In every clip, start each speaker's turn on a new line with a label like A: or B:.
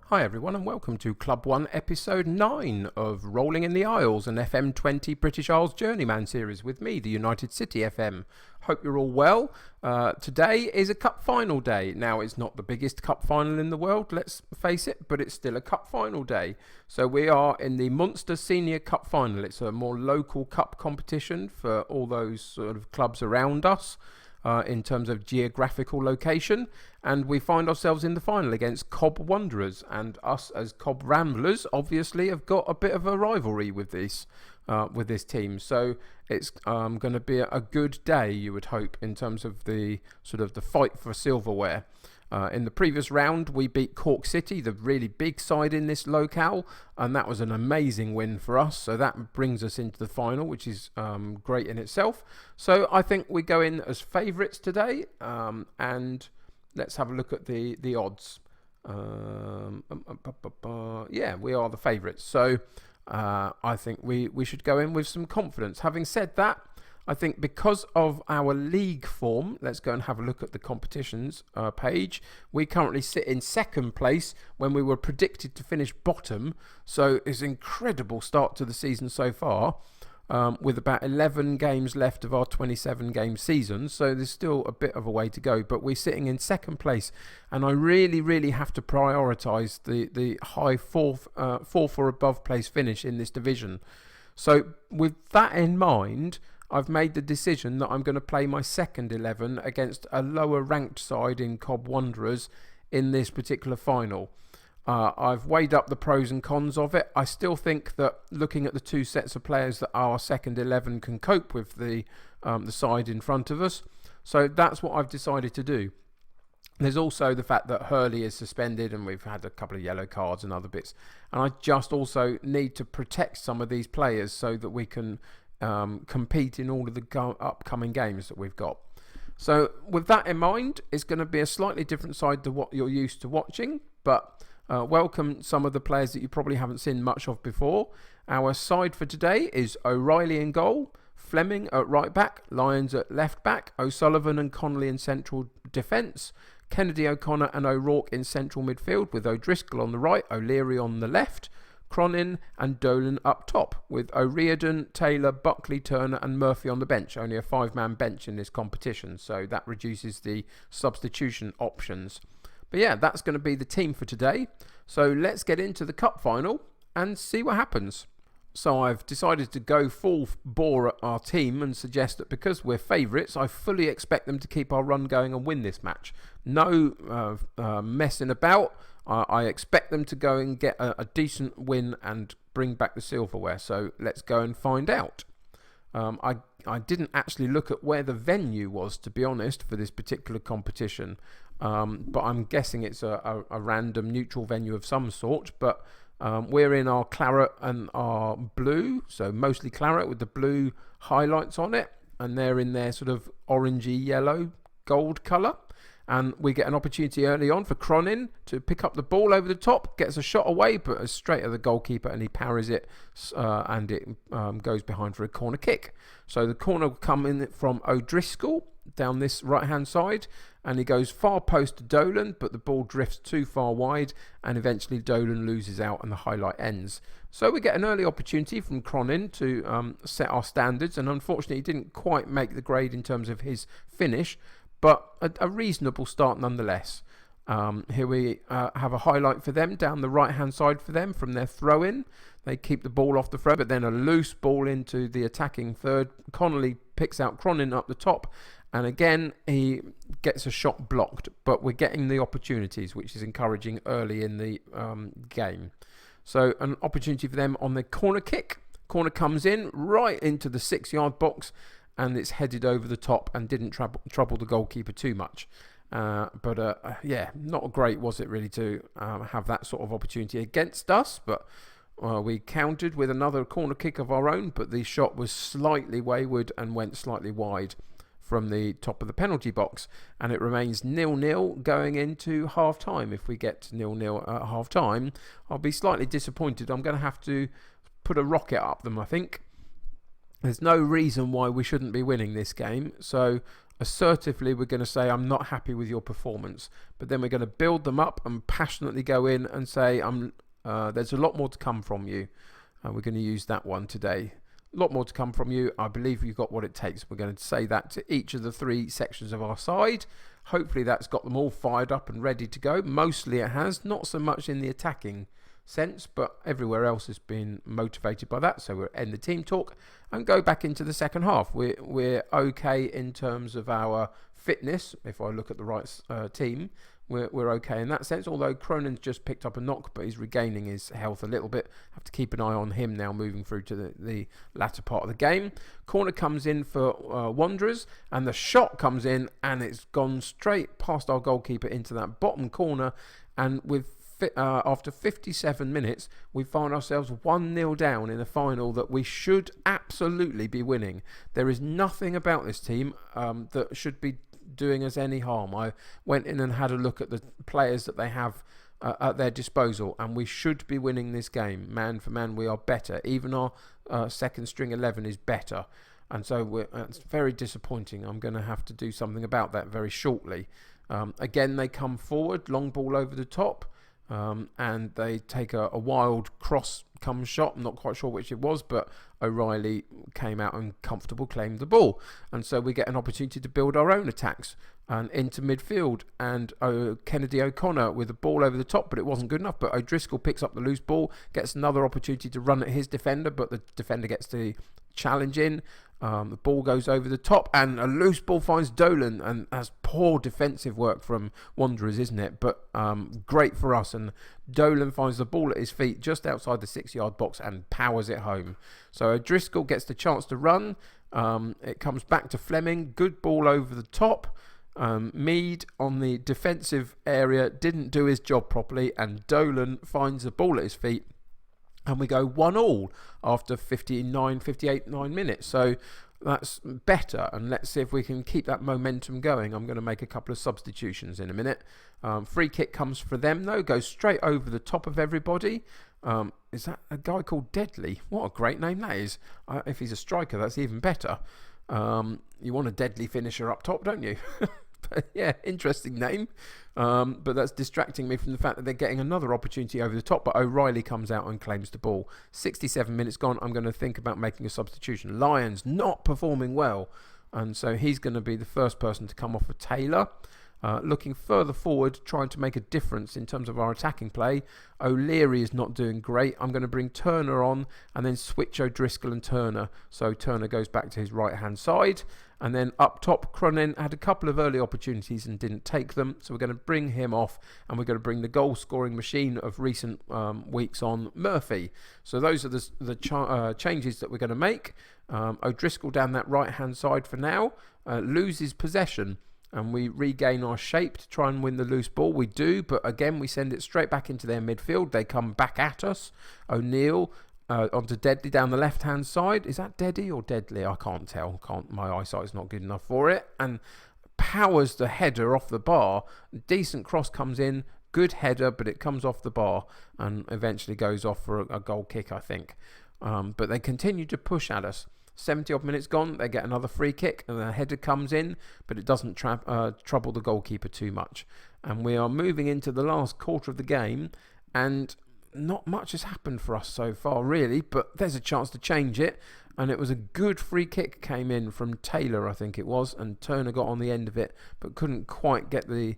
A: Hi everyone and welcome to Club 1 episode 9 of Rolling in the Isles, an FM20 British Isles Journeyman series with me, the United City FM. Hope you're all well. Today is a cup final day. Now it's not the biggest cup final in the world, let's face it, but it's still a cup final day. So we are in the Munster Senior Cup final. It's a more local cup competition for all those sort of clubs around us. In terms of geographical location, and we find ourselves in the final against Cobh Wanderers, and us as Cobh Ramblers obviously have got a bit of a rivalry with this team, so it's going to be a good day, you would hope, in terms of the sort of the fight for silverware. In the previous round, we beat Cork City, the really big side in this locale, and that was an amazing win for us. So that brings us into the final, which is great in itself. So I think we go in as favourites today, and let's have a look at the odds. Yeah, we are the favourites. So I think we should go in with some confidence. Having said that, I think because of our league form, let's go and have a look at the competitions page. We currently sit in second place when we were predicted to finish bottom. So it's an incredible start to the season so far, with about 11 games left of our 27 game season. So there's still a bit of a way to go, but we're sitting in second place. And I really have to prioritise the high fourth or above place finish in this division. So with that in mind, I've made the decision that I'm going to play my second 11 against a lower ranked side in Cobh Wanderers in this particular final. I've weighed up the pros and cons of it. I still think that looking at the two sets of players that our second 11 can cope with the side in front of us. So that's what I've decided to do. There's also the fact that Hurley is suspended and we've had a couple of yellow cards and other bits. And I just also need to protect some of these players so that we can compete in all of the upcoming games that we've got. So with that in mind, it's going to be a slightly different side to what you're used to watching, but welcome some of the players that you probably haven't seen much of before. Our side for today is O'Reilly in goal, Fleming at right back, Lyons at left back, O'Sullivan and Connolly in central defence, Kennedy, O'Connor and O'Rourke in central midfield with O'Driscoll on the right, O'Leary on the left, Cronin and Dolan up top, with O'Riordan, Taylor, Buckley, Turner and Murphy on the bench. Only a 5-man bench in this competition, so that reduces the substitution options. But yeah, that's going to be the team for today. So let's get into the cup final and see what happens. So I've decided to go full bore at our team and suggest that because we're favourites, I fully expect them to keep our run going and win this match. No messing about. I expect them to go and get a decent win and bring back the silverware. So let's go and find out. I didn't actually look at where the venue was, to be honest, for this particular competition. But I'm guessing it's a random neutral venue of some sort. But we're in our claret and our blue. So mostly claret with the blue highlights on it. And they're in their sort of orangey yellow gold colour. And we get an opportunity early on for Cronin to pick up the ball over the top, gets a shot away, but straight at the goalkeeper, and he parries it, and it goes behind for a corner kick. So the corner will come in from O'Driscoll down this right-hand side, and he goes far post to Dolan, but the ball drifts too far wide, and eventually Dolan loses out, and the highlight ends. So we get an early opportunity from Cronin to set our standards, and unfortunately he didn't quite make the grade in terms of his finish, but a reasonable start nonetheless. Here we have a highlight for them down the right hand side for them from their throw in. They keep the ball off the throw, but then a loose ball into the attacking third. Connolly picks out Cronin up the top, and again he gets a shot blocked, but we're getting the opportunities, which is encouraging early in the game. So an opportunity for them on the corner kick. Corner comes in right into the 6-yard box, and it's headed over the top and didn't trouble the goalkeeper too much. Yeah, not great, was it really, to have that sort of opportunity against us. But we countered with another corner kick of our own, but the shot was slightly wayward and went slightly wide from the top of the penalty box. And it remains 0-0 going into half-time. If we get 0-0 at half-time, I'll be slightly disappointed. I'm going to have to put a rocket up them, I think. There's no reason why we shouldn't be winning this game. So assertively, we're going to say, I'm not happy with your performance. But then we're going to build them up and passionately go in and say, there's a lot more to come from you. We're going to use that one today. A lot more to come from you. I believe you've got what it takes. We're going to say that to each of the 3 sections of our side. Hopefully that's got them all fired up and ready to go. Mostly it has. Not so much in the attacking sense, but everywhere else has been motivated by that. So we'll end the team talk and go back into the second half. We're okay in terms of our fitness. If I look at the right team, we're okay in that sense. Although Cronin's just picked up a knock, but he's regaining his health a little bit. Have to keep an eye on him now, moving through to the latter part of the game. Corner comes in for Wanderers, and the shot comes in, and it's gone straight past our goalkeeper into that bottom corner. And after 57 minutes, we find ourselves 1-0 down in a final that we should absolutely be winning. There is nothing about this team that should be doing us any harm. I went in and had a look at the players that they have at their disposal, and we should be winning this game. Man for man, we are better. Even our second string 11 is better. And so it's very disappointing. I'm going to have to do something about that very shortly. Again, they come forward, long ball over the top. And they take a wild cross-come shot. I'm not quite sure which it was, but O'Reilly came out and comfortable claimed the ball. And so we get an opportunity to build our own attacks and into midfield. And Kennedy O'Connor with the ball over the top, but it wasn't good enough. But O'Driscoll picks up the loose ball, gets another opportunity to run at his defender, but the defender gets the challenge in. The ball goes over the top, and a loose ball finds Dolan, and that's poor defensive work from Wanderers, isn't it? But great for us, and Dolan finds the ball at his feet just outside the 6-yard box and powers it home. So Driscoll gets the chance to run. It comes back to Fleming. Good ball over the top. Mead on the defensive area didn't do his job properly, and Dolan finds the ball at his feet. And we go 1-1 after 58, 9 minutes. So that's better. And let's see if we can keep that momentum going. I'm going to make a couple of substitutions in a minute. Free kick comes for them, though. Goes straight over the top of everybody. Is that a guy called Deadly? What a great name that is. If he's a striker, that's even better. You want a deadly finisher up top, don't you? But yeah, interesting name. But that's distracting me from the fact that they're getting another opportunity over the top. But O'Reilly comes out and claims the ball. 67 minutes gone. I'm going to think about making a substitution. Lyons not performing well. And so he's going to be the first person to come off for Taylor. Looking further forward, trying to make a difference in terms of our attacking play. O'Leary is not doing great. I'm going to bring Turner on and then switch O'Driscoll and Turner. So Turner goes back to his right-hand side. And then up top, Cronin had a couple of early opportunities and didn't take them. So we're going to bring him off, and we're going to bring the goal-scoring machine of recent weeks on, Murphy. So those are the changes that we're going to make. O'Driscoll down that right-hand side for now. Loses possession. And we regain our shape to try and win the loose ball. We do, but again, we send it straight back into their midfield. They come back at us. O'Neill onto Deadly down the left-hand side. Is that Deadly or Deadly? I can't tell. My eyesight's not good enough for it. And powers the header off the bar. Decent cross comes in. Good header, but it comes off the bar and eventually goes off for a goal kick, I think. But they continue to push at us. 70-odd minutes gone, they get another free kick and the header comes in, but it doesn't trouble the goalkeeper too much. And we are moving into the last quarter of the game, and not much has happened for us so far, really, but there's a chance to change it. And it was a good free kick came in from Taylor, I think it was, and Turner got on the end of it, but couldn't quite get the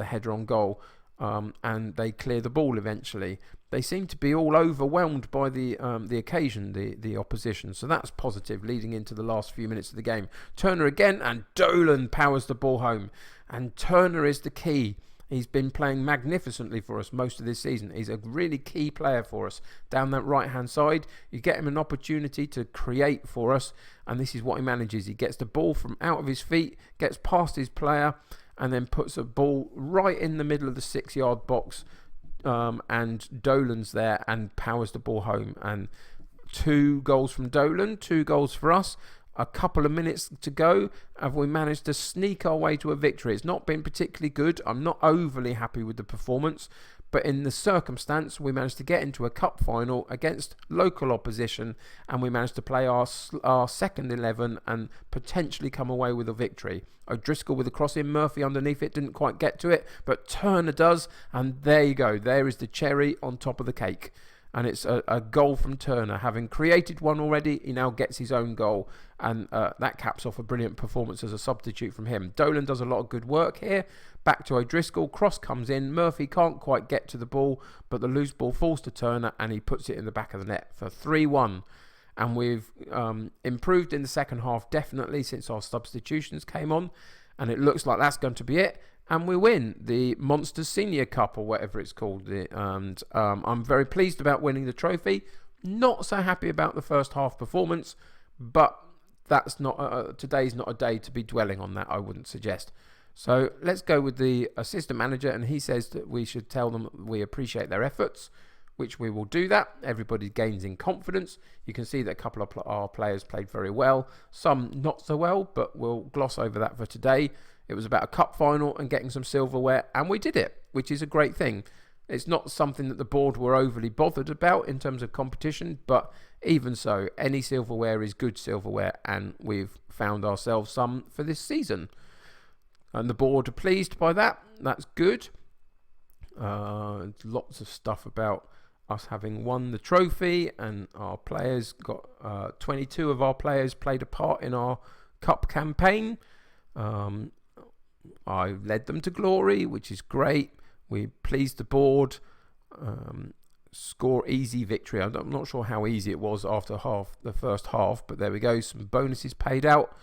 A: header on goal. And they clear the ball eventually. They seem to be all overwhelmed by the occasion, the opposition. So that's positive leading into the last few minutes of the game. Turner again, and Dolan powers the ball home. And Turner is the key. He's been playing magnificently for us most of this season. He's a really key player for us. Down that right-hand side, you get him an opportunity to create for us. And this is what he manages. He gets the ball from out of his feet, gets past his player, and then puts a ball right in the middle of the 6-yard box, and Dolan's there and powers the ball home. And 2 goals from Dolan, 2 goals for us. A couple of minutes to go. Have we managed to sneak our way to a victory? It's not been particularly good. I'm not overly happy with the performance, But in the circumstance, we managed to get into a cup final against local opposition, and we managed to play our second 11 and potentially come away with a victory. O'Driscoll with a cross in, Murphy underneath it, didn't quite get to it, but Turner does, and there you go. There is the cherry on top of the cake. And it's a goal from Turner. Having created one already, he now gets his own goal. And that caps off a brilliant performance as a substitute from him. Dolan does a lot of good work here. Back to O'Driscoll. Cross comes in. Murphy can't quite get to the ball, but the loose ball falls to Turner and he puts it in the back of the net for 3-1. And we've improved in the second half, definitely, since our substitutions came on. And it looks like that's going to be it. And we win the Munster Senior Cup, or whatever it's called. And I'm very pleased about winning the trophy. Not so happy about the first half performance, but that's not today's not a day to be dwelling on that, I wouldn't suggest. So let's go with the assistant manager, and he says that we should tell them we appreciate their efforts, which we will do that. Everybody gains in confidence. You can see that a couple of our players played very well, some not so well, but we'll gloss over that for today. It was about a cup final and getting some silverware, and we did it, which is a great thing. It's not something that the board were overly bothered about in terms of competition, but even so, any silverware is good silverware, and we've found ourselves some for this season. And the board are pleased by that. That's good. Lots of stuff about us having won the trophy, and our players got 22 of our players played a part in our cup campaign. I led them to glory, which is great. We pleased the board. Score easy victory. I'm not sure how easy it was after the first half, but there we go. Some bonuses paid out.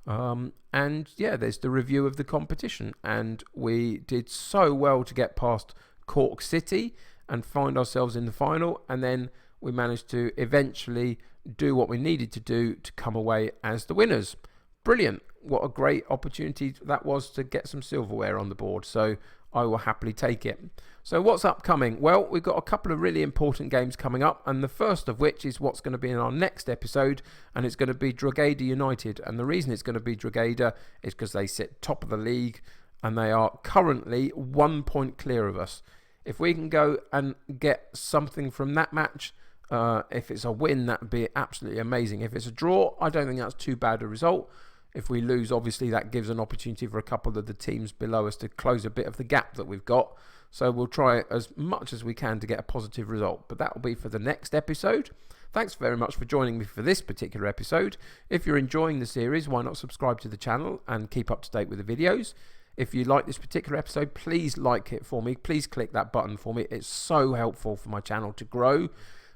A: And yeah, there's the review of the competition. And we did so well to get past Cork City and find ourselves in the final. And then we managed to eventually do what we needed to do to come away as the winners. Brilliant. What a great opportunity that was to get some silverware on the board. So I will happily take it. So what's upcoming? Well, we've got a couple of really important games coming up, and the first of which is what's going to be in our next episode, and it's going to be Drogheda United. And the reason it's going to be Drogheda is because they sit top of the league and they are currently 1 point clear of us. If we can go and get something from that match, if it's a win, that would be absolutely amazing. If it's a draw, I don't think that's too bad a result. If we lose, obviously that gives an opportunity for a couple of the teams below us to close a bit of the gap that we've got. So we'll try as much as we can to get a positive result. But that will be for the next episode. Thanks very much for joining me for this particular episode. If you're enjoying the series, why not subscribe to the channel and keep up to date with the videos. If you like this particular episode, please like it for me. Please click that button for me. It's so helpful for my channel to grow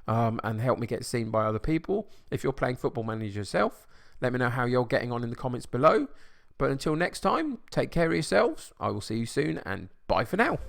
A: and help me get seen by other people. If you're playing Football Manager yourself, let me know how you're getting on in the comments below. But until next time, take care of yourselves. I will see you soon, and bye for now.